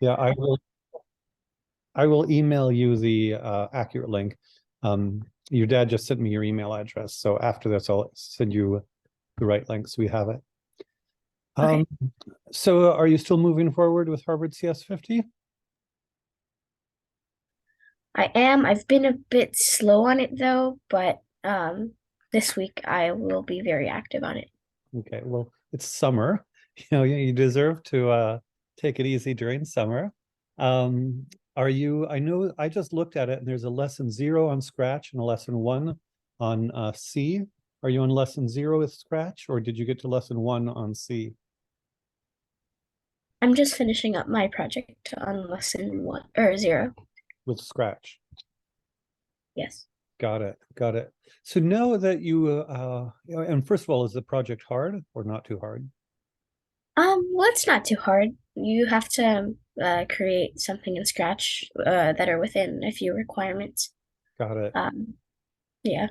Yeah, I will email you the accurate link. Your dad just sent me your email address, so after this, I'll send you the right link so we have it. Okay. Um, so are you still moving forward with Harvard CS50? I am. I've been a bit slow on it though, but this week I will be very active on it. Okay, well, it's summer. You deserve to take it easy during summer. Are you, I know I just looked at it and there's a lesson 0 on Scratch and a lesson 1 on C. Are you on lesson 0 with Scratch or did you get to lesson 1 on C I'm just finishing up my project on lesson one or zero. with Scratch? Yes. Got it. Got it. So know that and first of all, is the project hard or not too hard? Well, it's not too hard. You have to create something in Scratch that are within a few requirements. Got it. Um, yeah.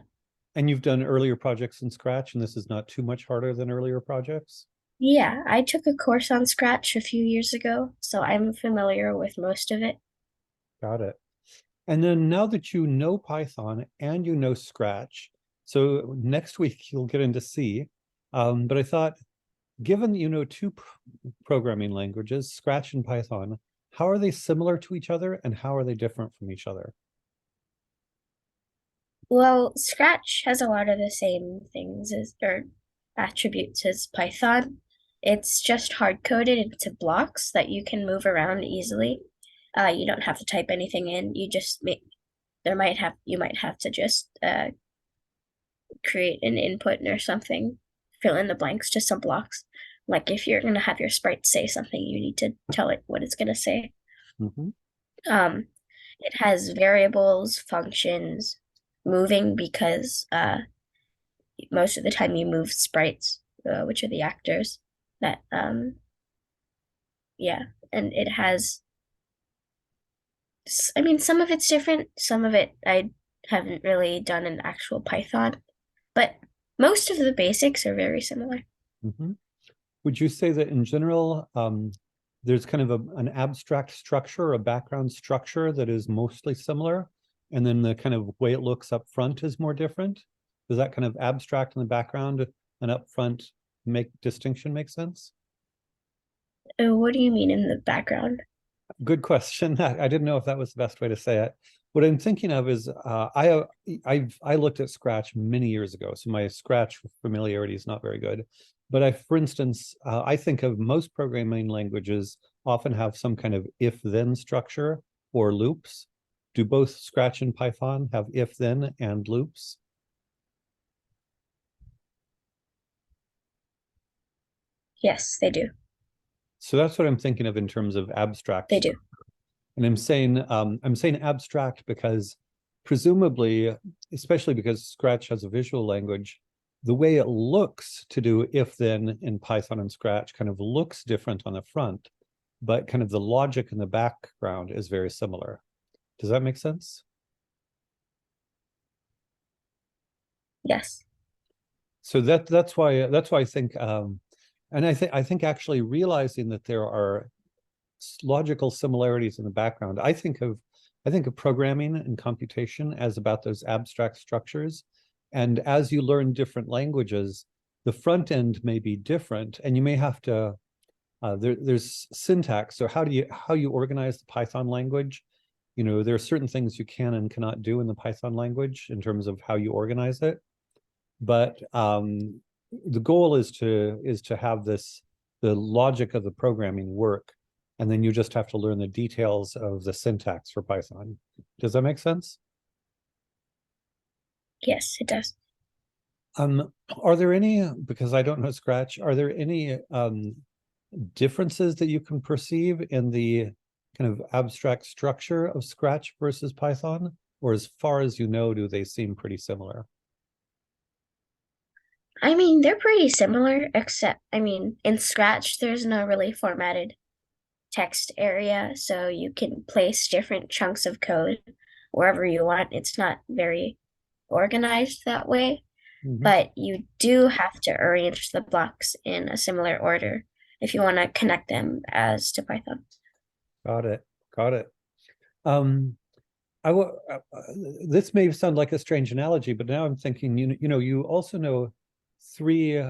And you've done earlier projects in Scratch, and this is not too much harder than earlier projects? Yeah, I took a course on Scratch a few years ago, so I'm familiar with most of it. Got it. And then now that you know Python and you know Scratch, so next week you'll get into C. But I thought, given that you know two programming languages, Scratch and Python, how are they similar to each other and how are they different from each other? Well, Scratch has a lot of the same things as or attributes as Python. It's just hard coded into blocks that you can move around easily. You don't have to type anything in. You just make you might have to just create an input or something, fill in the blanks to some blocks. Like if you're gonna have your sprite say something, you need to tell it what it's gonna say. Mhm. Um, it has variables, functions, moving because most of the time you move sprites, which are the actors. That yeah, and it has. I mean, some of it's different. Some of it I haven't really done in actual Python, but most of the basics are very similar. Mhm. Would you say that in general, there's kind of an abstract structure, a background structure that is mostly similar, and then the kind of way it looks up front is more different? Does that kind of abstract in the background and up front distinction make sense? What do you mean in the background? Good question. I didn't know if that was the best way to say it. What I'm thinking of is I looked at Scratch many years ago, so my Scratch familiarity is not very good. But for instance, I think of most programming languages often have some kind of if-then structure or loops. Do both Scratch and Python have if-then and loops? Yes, they do. So that's what I'm thinking of in terms of abstract. They do. And I'm saying abstract because presumably, especially because Scratch has a visual language, the way it looks to do if then in Python and Scratch kind of looks different on the front, but kind of the logic in the background is very similar. Does that make sense? Yes. So that's why I think and I think actually realizing that there are logical similarities in the background. I think of programming and computation as about those abstract structures. And as you learn different languages, the front end may be different, and you may have to there's syntax. So how you organize the Python language? There are certain things you can and cannot do in the Python language in terms of how you organize it. But the goal is to have the logic of the programming work, and then you just have to learn the details of the syntax for Python. Does that make sense? Yes, it does. Are there any, because I don't know Scratch, are there any differences that you can perceive in the kind of abstract structure of Scratch versus Python? Or as far as you know, do they seem pretty similar? I mean, they're pretty similar, except, I mean, in Scratch, there's no really formatted text area, so you can place different chunks of code wherever you want. It's not very organized that way, Mhm. but you do have to arrange the blocks in a similar order if you want to connect them as to Python. Got it. Got it. Um, this may sound like a strange analogy, but now I'm thinking, you also know three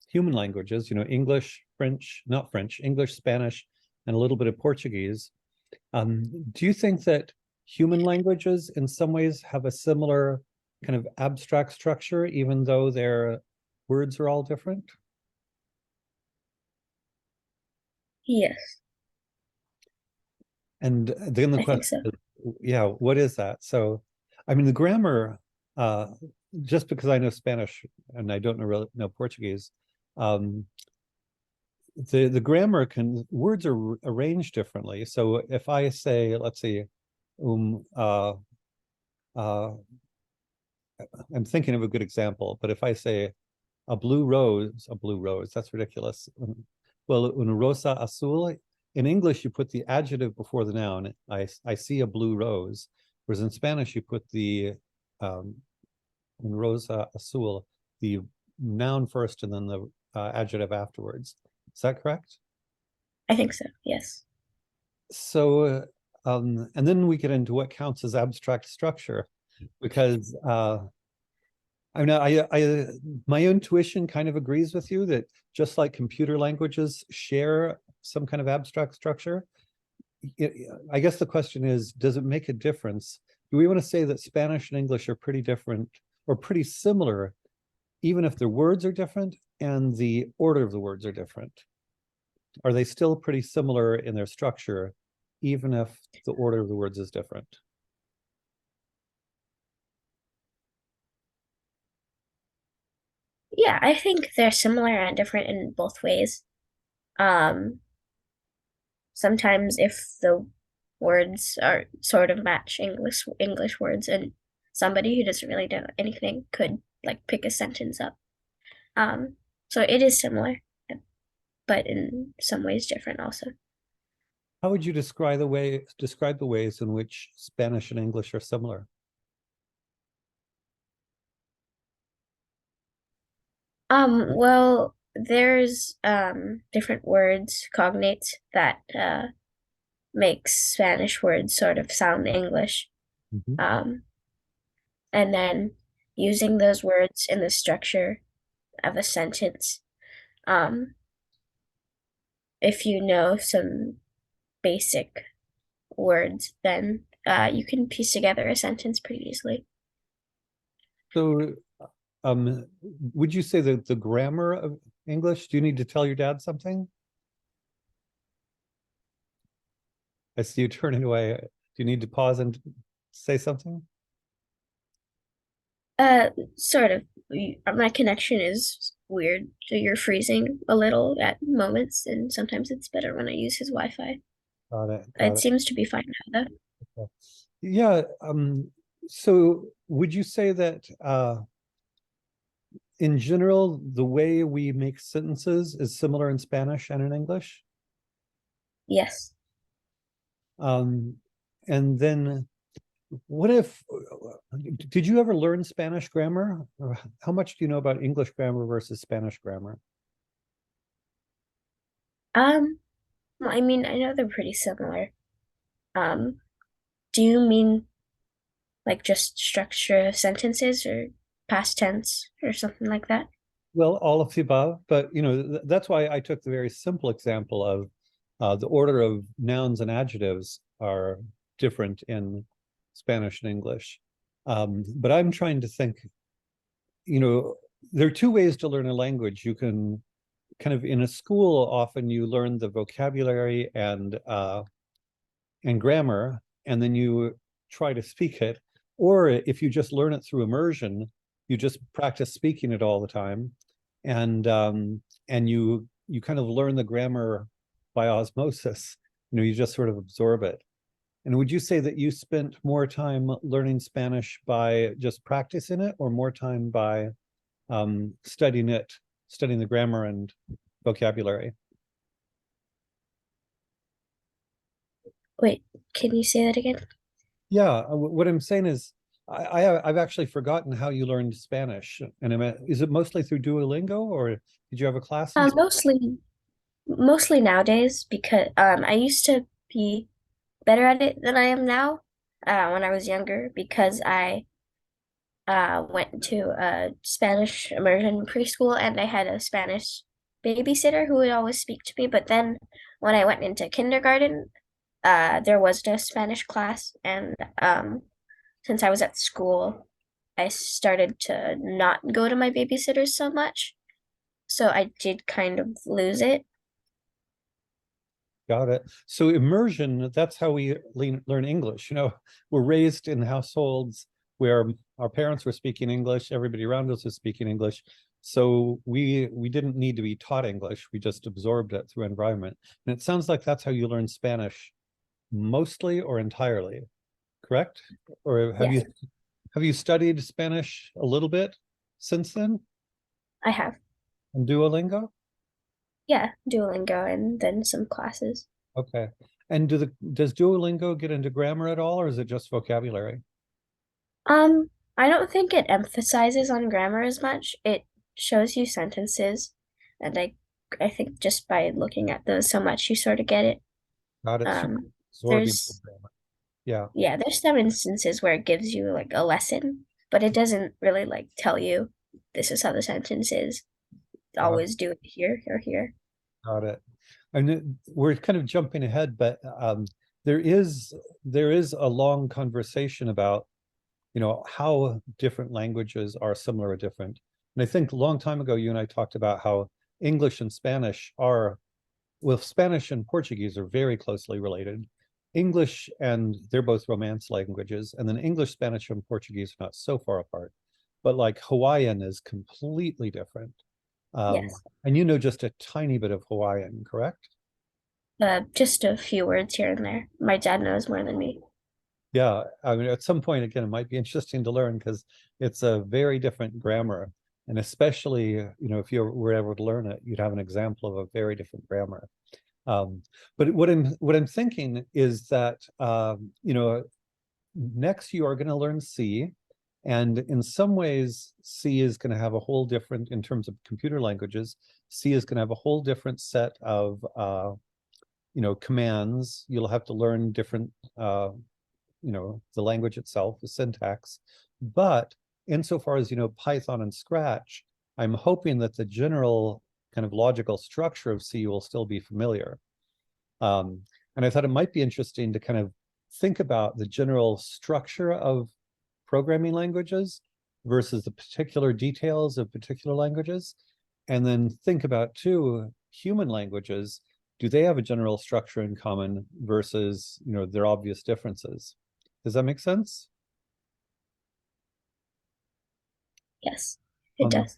human languages, English, French, not French, English, Spanish, and a little bit of Portuguese. Do you think that human languages in some ways have a similar kind of abstract structure, even though their words are all different? Yes, And then the I think question so. is, yeah, what is that? So, I mean, the grammar, uh, just because I know Spanish and I don't know Portuguese, um, the grammar words are arranged differently. So if I say, let's see, um, uh, uh, I'm thinking of a good example, but if I say a blue rose, that's ridiculous. Well, una rosa azul, in English, you put the adjective before the noun. I see a blue rose, whereas in Spanish, you put the um, un rosa azul, the noun first and then the adjective afterwards. Is that correct? I think so. Yes. So, and then we get into what counts as abstract structure, because I mean, my intuition kind of agrees with you that just like computer languages share some kind of abstract structure, I guess the question is, does it make a difference? Do we want to say that Spanish and English are pretty different or pretty similar, even if their words are different and the order of the words are different? Are they still pretty similar in their structure, even if the order of the words is different? Yeah, I think they're similar and different in both ways. Um, Sometimes if the words are sort of match English words, and somebody who doesn't really know anything could like pick a sentence up. Um, so it is similar, but in some ways different also. How would you describe the ways in which Spanish and English are similar? Well, there's different words, cognates that makes Spanish words sort of sound English. Mhm. Um, and then using those words in the structure of a sentence. Um, if you know some basic words, then you can piece together a sentence pretty easily. So, would you say that the grammar of English, do you need to tell your dad something? I see you turning away. Do you need to pause and say something? Uh, Sort of. My connection is weird, so you're freezing a little at moments, and sometimes it's better when I use his Wi-Fi. Got it, got It it. seems to be fine now, though. Yeah, so would you say that in general, the way we make sentences is similar in Spanish and in English? Yes. Um, and then what if, did you ever learn Spanish grammar? Or how much do you know about English grammar versus Spanish grammar? Um, well, I mean, I know they're pretty similar. Um, do you mean like just structure of sentences or past tense or something like that? Well, all of the above, but that's why I took the very simple example of the order of nouns and adjectives are different in Spanish and English. But I'm trying to think, you know, there are two ways to learn a language. You can kind of in a school, often you learn the vocabulary and grammar, and then you try to speak it. Or if you just learn it through immersion, you just practice speaking it all the time, and you kind of learn the grammar by osmosis. You just sort of absorb it. And would you say that you spent more time learning Spanish by just practicing it, or more time by studying it, studying the grammar and vocabulary? Wait, can you say that again? Yeah, what I'm saying is, I've actually forgotten how you learned Spanish, and is it mostly through Duolingo, or did you have a class in? Mostly nowadays because I used to be better at it than I am now when I was younger because I went to a Spanish immersion preschool and I had a Spanish babysitter who would always speak to me. But then when I went into kindergarten, there was no Spanish class, and since I was at school, I started to not go to my babysitters so much. So I did kind of lose it. Got it. So immersion, that's how we learn English. We're raised in households where our parents were speaking English, everybody around us was speaking English. So we didn't need to be taught English. We just absorbed it through environment. And it sounds like that's how you learn Spanish mostly or entirely, correct? Or Yes, have you studied Spanish a little bit since then? I have. And Duolingo? Yeah, Duolingo and then some classes. Okay. And does Duolingo get into grammar at all, or is it just vocabulary? Um, I don't think it emphasizes on grammar as much. It shows you sentences, and I think just by looking at those so much, you sort of get it. Got it. So you're Um, absorbing the there's grammar. Yeah. yeah, there's some instances where it gives you like a lesson, but it doesn't really like tell you this is how the sentence is. Got Always do it here or here. Got it. And we're kind of jumping ahead, but there is a long conversation about, how different languages are similar or different. And I think a long time ago, you and I talked about how English and Spanish are, well, Spanish and Portuguese are very closely related. English, and they're both Romance languages, and then English, Spanish, and Portuguese are not so far apart. But like Hawaiian is completely different. Yes. And you know just a tiny bit of Hawaiian, correct? Just a few words here and there. My dad knows more than me. Yeah, I mean, at some point, again, it might be interesting to learn because it's a very different grammar. And especially, if you were able to learn it, you'd have an example of a very different grammar. But what I'm thinking is that, next you are going to learn C. And in some ways, C is going to have a whole different, in terms of computer languages, C is going to have a whole different set of, commands. You'll have to learn different, the language itself, the syntax. But insofar as, Python and Scratch, I'm hoping that the general kind of logical structure of C will still be familiar. And I thought it might be interesting to kind of think about the general structure of programming languages versus the particular details of particular languages. And then think about, too, human languages. Do they have a general structure in common versus, their obvious differences? Does that make sense? Yes, it Um, does.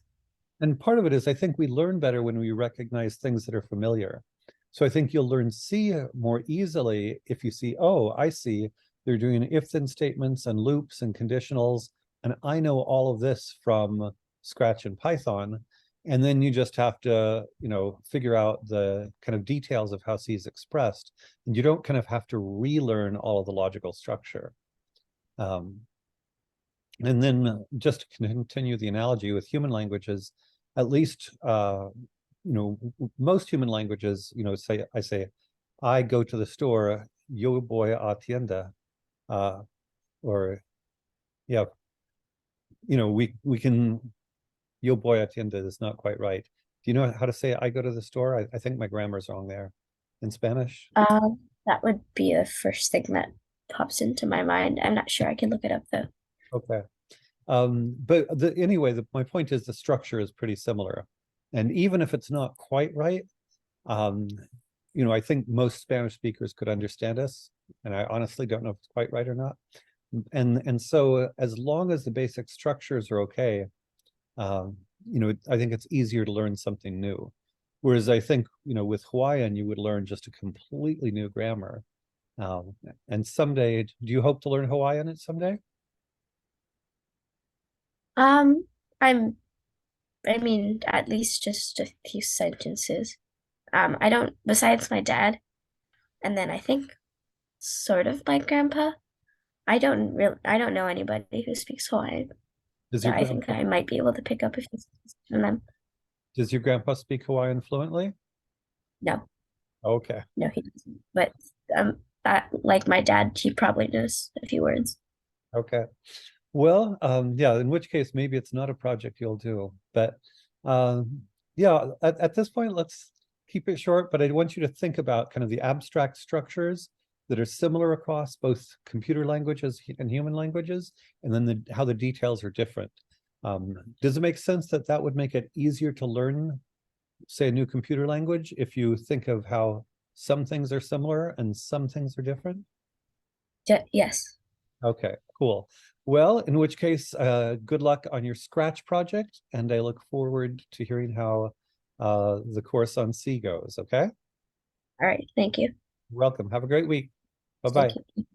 and part of it is I think we learn better when we recognize things that are familiar. So I think you'll learn C more easily if you see, oh, I see they're doing if-then statements and loops and conditionals, and I know all of this from Scratch and Python. And then you just have to, figure out the kind of details of how C is expressed. And you don't kind of have to relearn all of the logical structure. And then just to continue the analogy with human languages, at least, most human languages, say, I go to the store, yo voy a tienda, or yeah, we can, yo voy a tienda is not quite right. Do you know how to say I go to the store? I think my grammar's wrong there. In Spanish? That would be the first thing that pops into my mind. I'm not sure. I can look it up though. Okay. But anyway, my point is the structure is pretty similar. And even if it's not quite right, um, I think most Spanish speakers could understand us. And I honestly don't know if it's quite right or not. And so as long as the basic structures are okay, I think it's easier to learn something new. Whereas I think, with Hawaiian, you would learn just a completely new grammar. And someday, do you hope to learn Hawaiian someday? Um, I'm, I mean, at least just a few sentences. I don't, besides my dad, and then I think sort of my grandpa. I don't know anybody who speaks Hawaiian. Does So your I think grandpa I might be able to pick up a few sentences from them. does your grandpa speak Hawaiian fluently? No, Okay. no, he doesn't. But Like my dad, he probably knows a few words. Okay. Well, yeah, in which case maybe it's not a project you'll do. But yeah, at this point, let's keep it short, but I want you to think about kind of the abstract structures that are similar across both computer languages and human languages, and then how the details are different. Does it make sense that that would make it easier to learn, say, a new computer language if you think of how some things are similar and some things are different? Yes. Okay, cool. Well, in which case, good luck on your Scratch project, and I look forward to hearing how the course on C goes, okay? All right. Thank you. You're welcome. Have a great week. Thank Bye-bye. you.